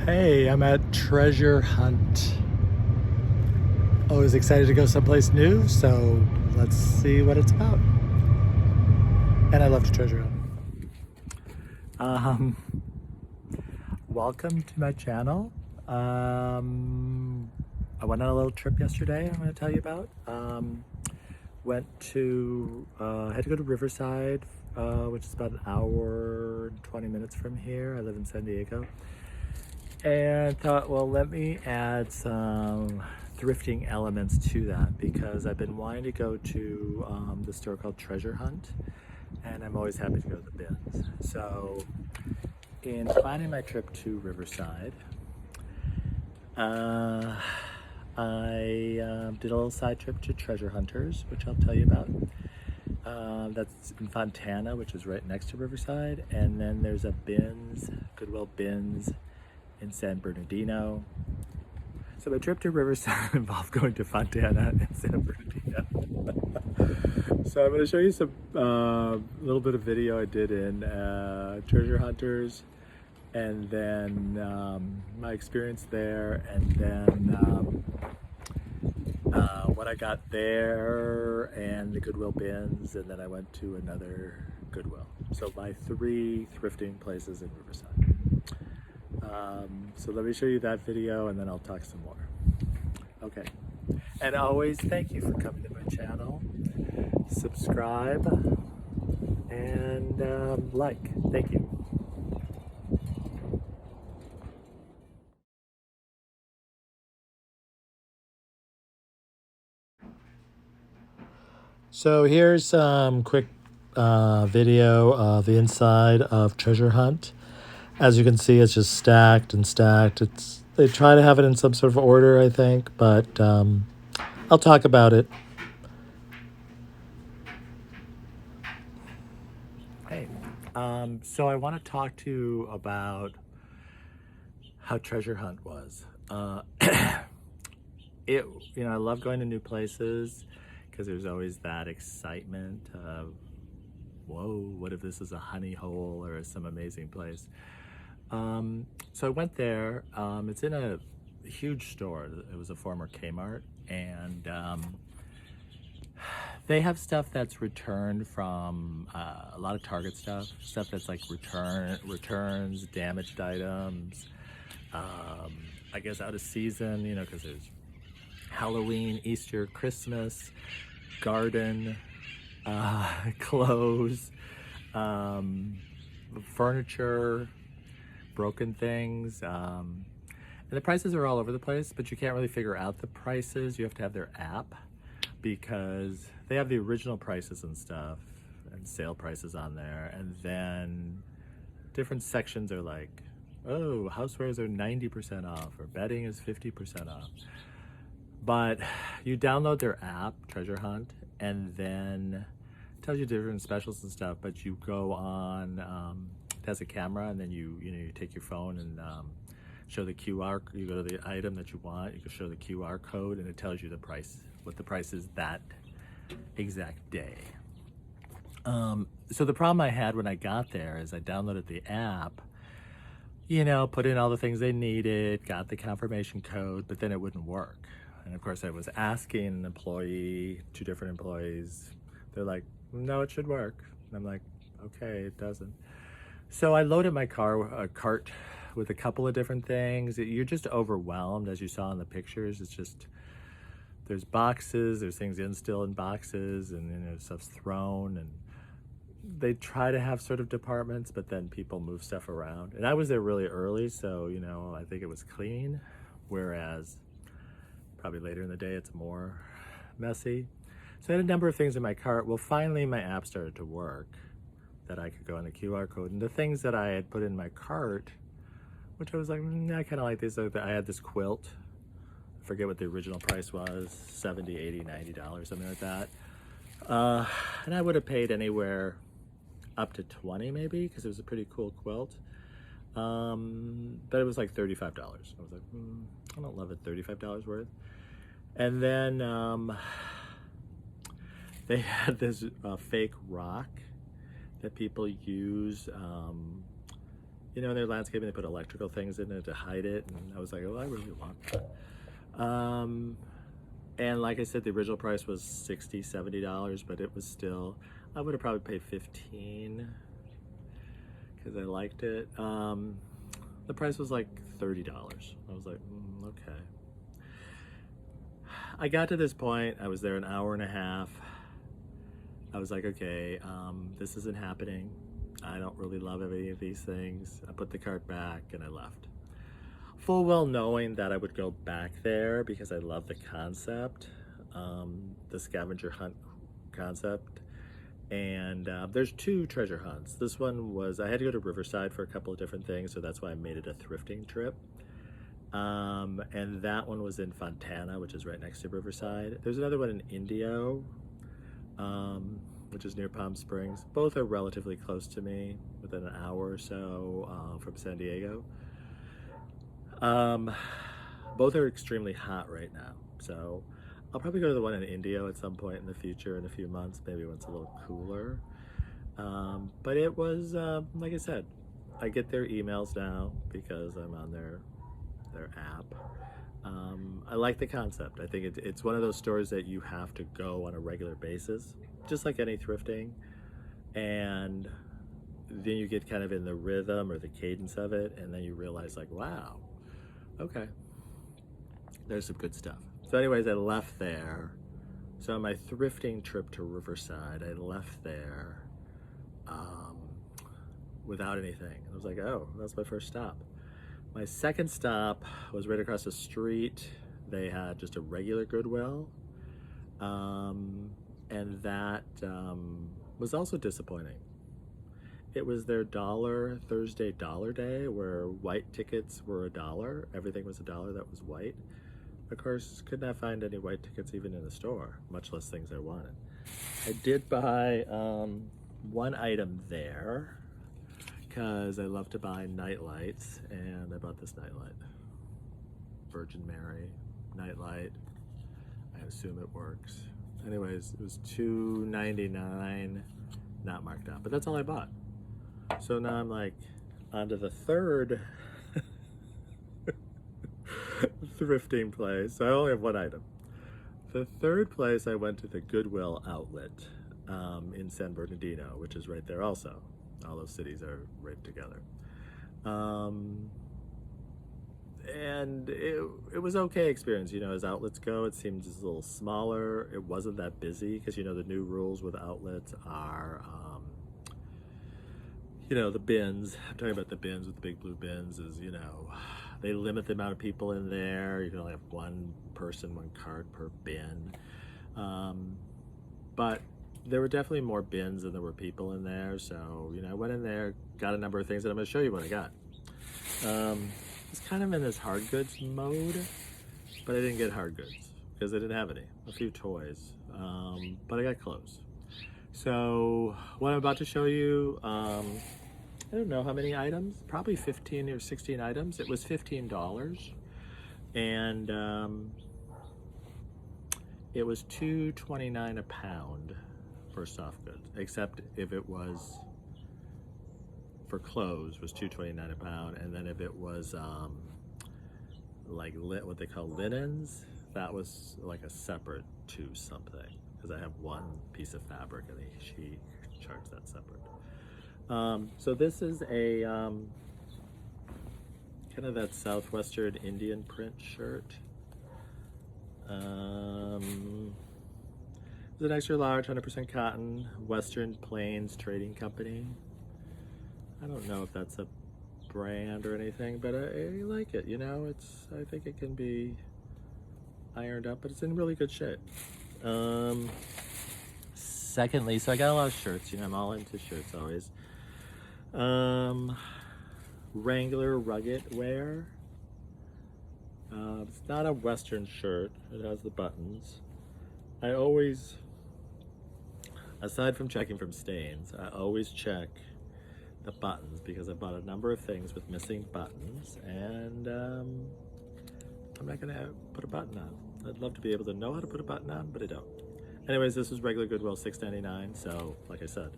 Hey, I'm at Treasure Hunt. Always excited to go someplace new, so let's see what it's about. And I love to treasure hunt. Welcome to my channel. I went on a little trip yesterday I'm going to tell you about. Had to go to Riverside, which is about an hour and 20 minutes from here. I live in San Diego. And thought, well, let me add some thrifting elements to that because I've been wanting to go to the store called Treasure Hunt, and I'm always happy to go to the bins. So in planning my trip to Riverside, I did a little side trip to Treasure Hunters, which I'll tell you about. That's in Fontana, which is right next to Riverside. And then there's a Goodwill bins in San Bernardino. So my trip to Riverside involved going to Fontana and San Bernardino. So I'm going to show you some little bit of video I did in Treasure Hunters, and then my experience there, and then what I got there, and the Goodwill bins, and then I went to another Goodwill. So my 3 thrifting places in Riverside. So let me show you that video and then I'll talk some more. Okay. And always thank you for coming to my channel. Subscribe and like. Thank you. So here's some quick video of the inside of Treasure Hunt. As you can see, it's just stacked and stacked. They try to have it in some sort of order, I think, but I'll talk about it. Hey, so I want to talk to you about how Treasure Hunt was. I love going to new places because there's always that excitement of, whoa, what if this is a honey hole or some amazing place? So I went there. It's in a huge store. It was a former Kmart, and they have stuff that's returned from a lot of Target stuff that's like returns, damaged items, I guess out of season, because there's Halloween, Easter, Christmas, garden, clothes, furniture, broken things, and the prices are all over the place, but you can't really figure out the prices. You have to have their app because they have the original prices and stuff and sale prices on there, and then different sections are like, oh, housewares are 90% off, or bedding is 50% off. But you download their app, Treasure Hunt, and then it tells you different specials and stuff, but you go on, it has a camera, and then you take your phone and show the QR. You go to the item that you want, you can show the QR code, and it tells you the price, what the price is that exact day. So the problem I had when I got there is I downloaded the app, put in all the things they needed, got the confirmation code, but then it wouldn't work. And of course I was asking an employee, 2 different employees, they're like, no, it should work. And I'm like, okay, it doesn't. So I loaded my cart with a couple of different things. You're just overwhelmed, as you saw in the pictures. It's just, there's boxes, there's things still in boxes, and stuff's thrown, and they try to have sort of departments, but then people move stuff around. And I was there really early, so I think it was clean, whereas probably later in the day it's more messy. So I had a number of things in my cart. Well, finally my app started to work, that I could go on the QR code, and the things that I had put in my cart, which I was like, I kind of like these. I had this quilt, I forget what the original price was, $70, $80, $90, something like that, and I would have paid anywhere up to $20 maybe, because it was a pretty cool quilt, but it was like $35. I was like, I don't love it, $35 worth. And then they had this fake rock that people use, You know, in their landscaping, they put electrical things in it to hide it, and I was like, oh, I really want that. And like I said, the original price was $60, $70, but it was still, I would have probably paid $15 because I liked it. The price was like $30. I was like, okay. I got to this point, I was there an hour and a half. I was like, okay, this isn't happening. I don't really love any of these things. I put the cart back and I left. Full well knowing that I would go back there because I love the concept, the scavenger hunt concept. And there's 2 treasure hunts. This one was, I had to go to Riverside for a couple of different things, so that's why I made it a thrifting trip. And that one was in Fontana, which is right next to Riverside. There's another one in Indio, which is near Palm Springs. Both are relatively close to me, within an hour or so from San Diego. Both are extremely hot right now, so I'll probably go to the one in Indio at some point in the future, in a few months, maybe when it's a little cooler. But it was, like I said, I get their emails now because I'm on their app. I like the concept. I think it's one of those stores that you have to go on a regular basis, just like any thrifting, and then you get kind of in the rhythm or the cadence of it, and then you realize like, wow, okay, there's some good stuff. So anyways, I left there. So on my thrifting trip to Riverside, I left there without anything. I was like, oh, that's my first stop. My second stop was right across the street. They had just a regular Goodwill. And that was also disappointing. It was their Thursday dollar day where white tickets were $1. Everything was $1 that was white. Of course, could not find any white tickets even in the store, much less things I wanted. I did buy one item there because I love to buy night lights, and I bought this nightlight. Virgin Mary nightlight. I assume it works. Anyways, it was $2.99, not marked up, but that's all I bought. So now I'm like on to the third thrifting place. So I only have one item. The third place, I went to the Goodwill outlet in San Bernardino, which is right there also. All those cities are right together. And it was okay experience, you know, as outlets go. It seemed just a little smaller. It wasn't that busy because, you know, the new rules with outlets are, you know, the bins. I'm talking about the bins with the big blue bins is, you know, they limit the amount of people in there. You can only have one person, one cart per bin. But there were definitely more bins than there were people in there. So, you know, I went in there, got a number of things, and I'm going to show you what I got. It's kind of in this hard goods mode, but I didn't get hard goods because I didn't have any. A few toys, but I got clothes. So what I'm about to show you, I don't know how many items, probably 15 or 16 items. It was $15, and it was $2.29 a pound for soft goods, except if it was for clothes was $2.29 a pound, and then if it was like what they call linens, that was like a separate to something, because I have one piece of fabric and she charged that separate. So this is a kind of that southwestern Indian print shirt. It's an extra large, 100% cotton, Western Plains Trading Company. I don't know if that's a brand or anything, but I like it, you know. I think it can be ironed up, but it's in really good shape. Secondly, so I got a lot of shirts, you know, I'm all into shirts always. Wrangler rugged wear. It's not a Western shirt, it has the buttons. I always, aside from checking from stains, I always check the buttons because I bought a number of things with missing buttons, and I'm not gonna put a button on. I'd love to be able to know how to put a button on, but I don't. Anyways, this was regular Goodwill, $6.99. So like I said,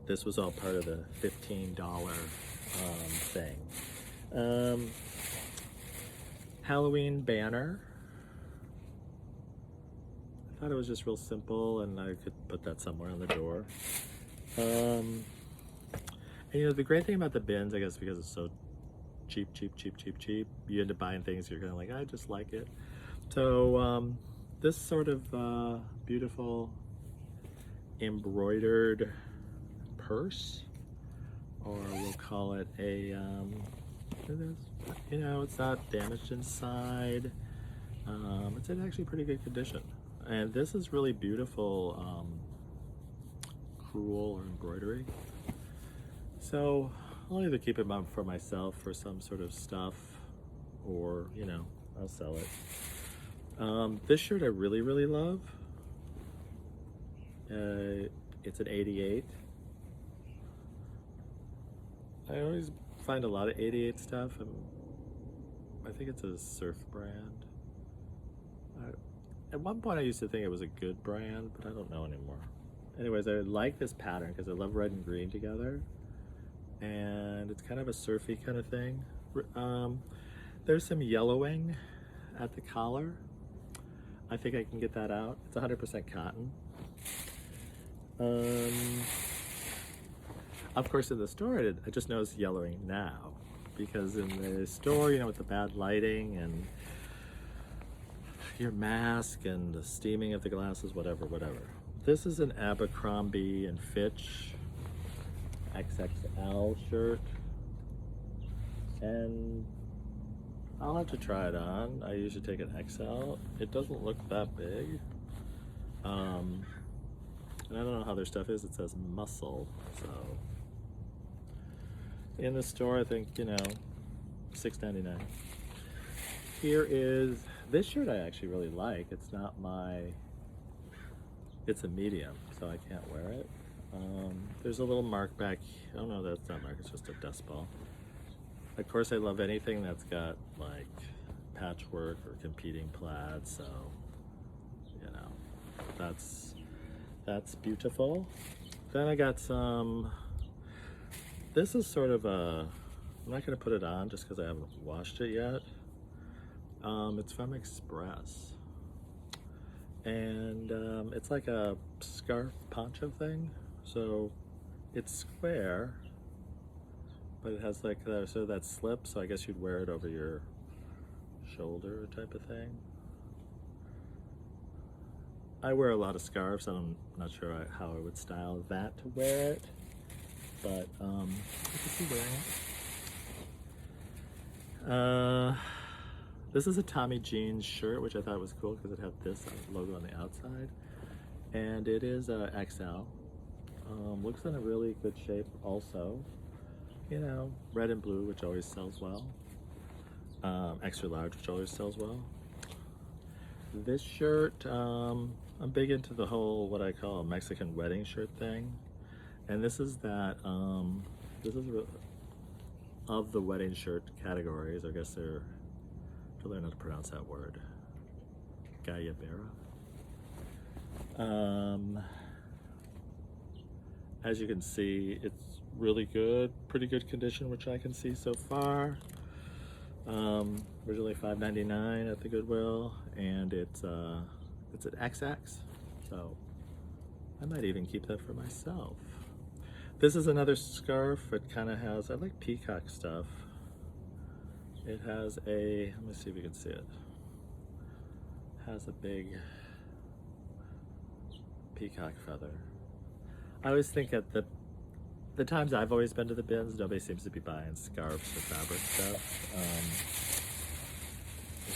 this was all part of the $15 thing Halloween banner. I thought it was just real simple, and I could put that somewhere on the door. And you know, the great thing about the bins, I guess, because it's so cheap, you end up buying things you're kind of like, I just like it. So this sort of beautiful embroidered purse, or we'll call it a, you know, it's not damaged inside. It's in actually pretty good condition. And this is really beautiful crewel or embroidery. So I'll either keep it for myself for some sort of stuff, or, you know, I'll sell it. This shirt I really, really love. It's an 88. I always find a lot of 88 stuff, and I think it's a surf brand. At one point I used to think it was a good brand, but I don't know anymore. Anyways, I like this pattern because I love red and green together, and it's kind of a surfy kind of thing. There's some yellowing at the collar. I think I can get that out. It's 100% cotton. Of course, in the store, I just noticed yellowing now, because in the store, you know, with the bad lighting and your mask and the steaming of the glasses, whatever. This is an Abercrombie and Fitch XXL shirt, and I'll have to try it on. I usually take an XL. It doesn't look that big. And I don't know how their stuff is. It says muscle, so in the store, I think, you know, $6.99. Here is this shirt I actually really like. It's not it's a medium, so I can't wear it. There's a little mark back. Oh no, that's not mark, it's just a dust ball. Of course, I love anything that's got like patchwork or competing plaid, so, you know, that's beautiful. Then I got some, this is sort of a, I'm not gonna put it on just because I haven't washed it yet. It's from Express, and it's like a scarf poncho thing. So it's square, but it has like sort of that slip, so I guess you'd wear it over your shoulder type of thing. I wear a lot of scarves, and I'm not sure how I would style that to wear it, but I could see wearing it. This is a Tommy Jeans shirt, which I thought was cool because it had this logo on the outside, and it is XL. Looks in a really good shape also. You know, red and blue, which always sells well. Extra large, which always sells well. This shirt, I'm big into the whole, what I call a Mexican wedding shirt thing. And this is that, this is of the wedding shirt categories, I guess they're, to learn how to pronounce that word, Gallabera. As you can see, it's really good, pretty good condition, which I can see so far. Originally $5.99 at the Goodwill, and it's an XX, so I might even keep that for myself. This is another scarf. It kind of has, I like peacock stuff. It has a, let me see if you can see it. It has a big peacock feather. I always think at the times I've always been to the bins, nobody seems to be buying scarves or fabric stuff.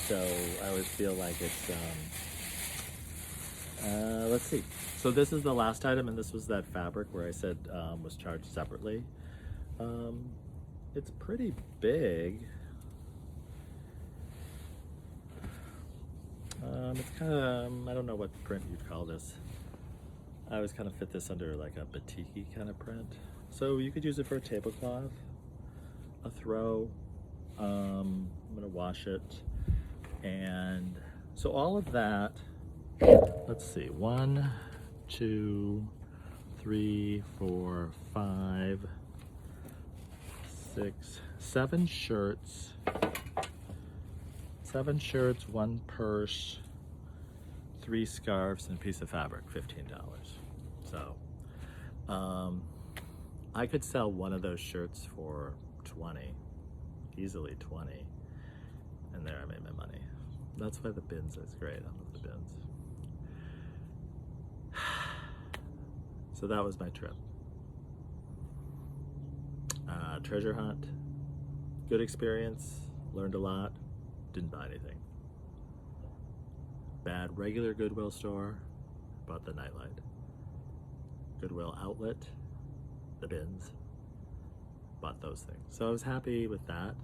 So I always feel like it's, let's see. So this is the last item, and this was that fabric where I said was charged separately. It's pretty big. It's kind of, I don't know what print you'd call this. I always kind of fit this under like a batik-y kind of print. So you could use it for a tablecloth, a throw. I'm gonna wash it. And so all of that, let's see, 1, 2, 3, 4, 5, 6, 7 shirts, 7 shirts, 1 purse, 3 scarves, and a piece of fabric, $15. So, I could sell one of those shirts for 20, easily 20, and there I made my money. That's why the bins is great. I love the bins. So that was my trip. Treasure hunt, good experience, learned a lot, didn't buy anything. Bad regular Goodwill store, bought the nightlight. Goodwill outlet, the bins, bought those things. So I was happy with that.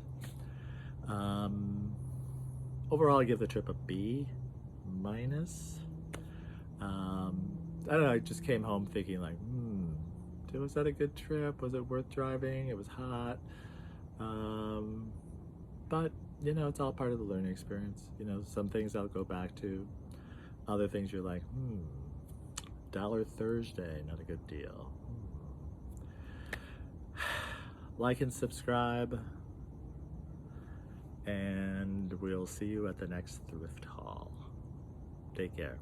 Overall, I give the trip a B minus. I don't know, I just came home thinking like, was that a good trip? Was it worth driving? It was hot. But, you know, it's all part of the learning experience. You know, some things I'll go back to. Other things you're like, Dollar Thursday, not a good deal. Like and subscribe. And we'll see you at the next thrift haul. Take care.